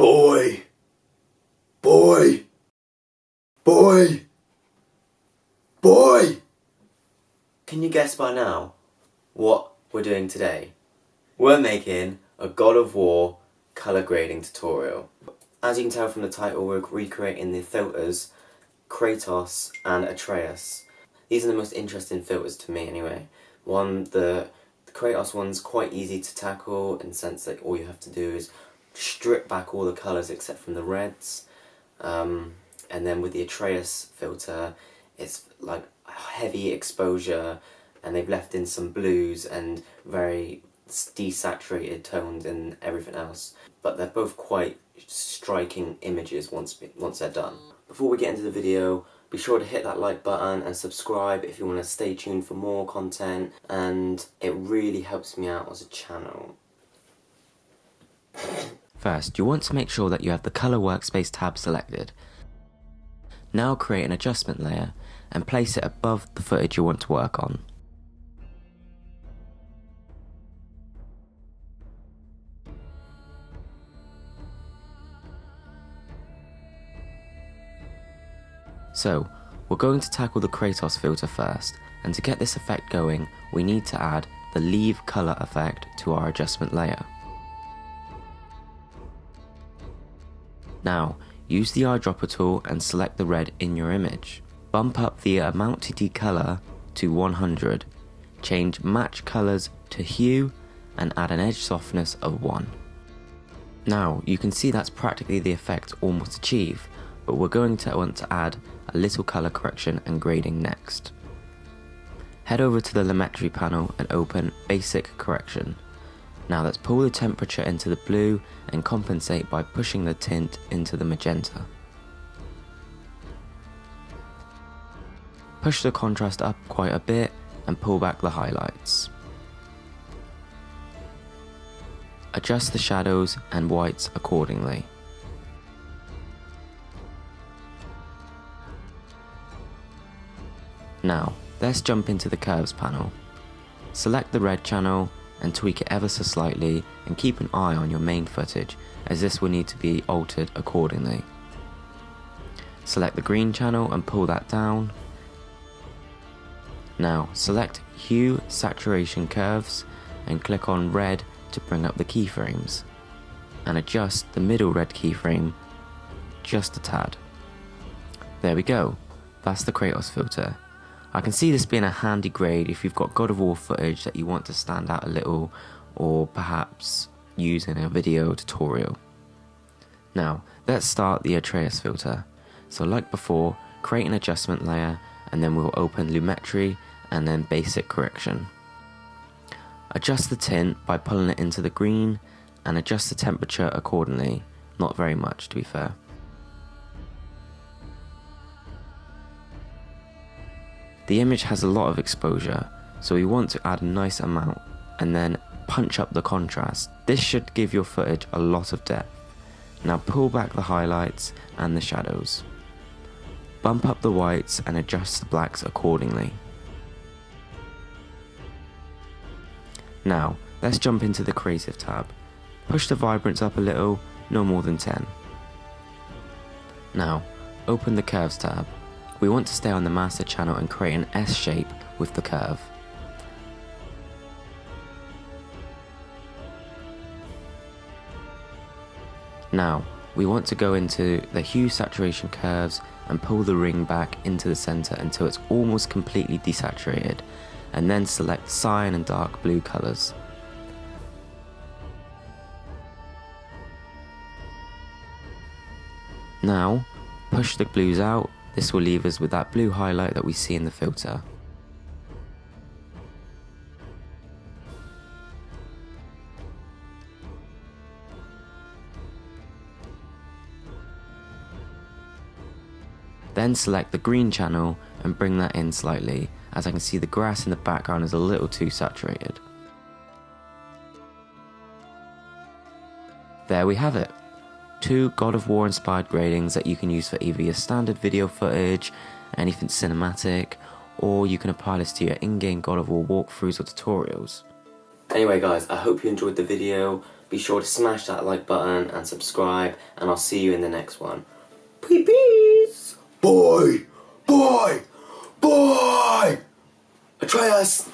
Boy! Boy! Boy! Boy! Can you guess by now what we're doing today? We're making a God of War colour grading tutorial. As you can tell from the title, we're recreating the filters KRATOS and Atreus. These are the most interesting filters to me anyway. The KRATOS one's quite easy to tackle in the sense that all you have to do is strip back all the colours except from the reds. And then with the Atreus filter, it's like heavy exposure, and they've left in some blues and very desaturated tones and everything else. But they're both quite striking images once they're done. Before we get into the video, be sure to hit that like button and subscribe if you want to stay tuned for more content, and it really helps me out as a channel. First, you want to make sure that you have the Color Workspace tab selected. Now create an adjustment layer and place it above the footage you want to work on. So, we're going to tackle the KRATOS filter first, and to get this effect going, we need to add the Leave Color effect to our adjustment layer. Now, use the eyedropper tool and select the red in your image. Bump up the amount to decolor to 100. Change Match Colors to Hue and add an edge softness of 1. Now, you can see that's practically the effect almost achieved, but we're going to want to add a little color correction and grading next. Head over to the Lumetri panel and open Basic Correction. Now let's pull the temperature into the blue and compensate by pushing the tint into the magenta. Push the contrast up quite a bit and pull back the highlights. Adjust the shadows and whites accordingly. Now, let's jump into the curves panel. Select the red channel and tweak it ever so slightly, and keep an eye on your main footage, as this will need to be altered accordingly. Select the green channel and pull that down. Now select Hue Saturation Curves and click on red to bring up the keyframes, and adjust the middle red keyframe just a tad. There we go, that's the KRATOS filter. I can see this being a handy grade if you've got God of War footage that you want to stand out a little, or perhaps use in a video tutorial. Now, let's start the Atreus filter. So like before, create an adjustment layer, and then we'll open Lumetri and then Basic Correction. Adjust the tint by pulling it into the green, and adjust the temperature accordingly, not very much to be fair. The image has a lot of exposure, so we want to add a nice amount and then punch up the contrast. This should give your footage a lot of depth. Now pull back the highlights and the shadows. Bump up the whites and adjust the blacks accordingly. Now, let's jump into the Creative tab. Push the vibrance up a little, no more than 10. Now, open the Curves tab. We want to stay on the master channel and create an S shape with the curve. Now, we want to go into the Hue Saturation Curves and pull the ring back into the center until it's almost completely desaturated, and then select cyan and dark blue colors. Now, push the blues out. This will leave us with that blue highlight that we see in the filter. Then select the green channel and bring that in slightly, as I can see the grass in the background is a little too saturated. There we have it. 2 God of War inspired gradings that you can use for either your standard video footage, anything cinematic, or you can apply this to your in-game God of War walkthroughs or tutorials. Anyway guys, I hope you enjoyed the video. be sure to smash that like button and subscribe, and I'll see you in the next one. Peace! Bye! Bye! Bye! Atreus!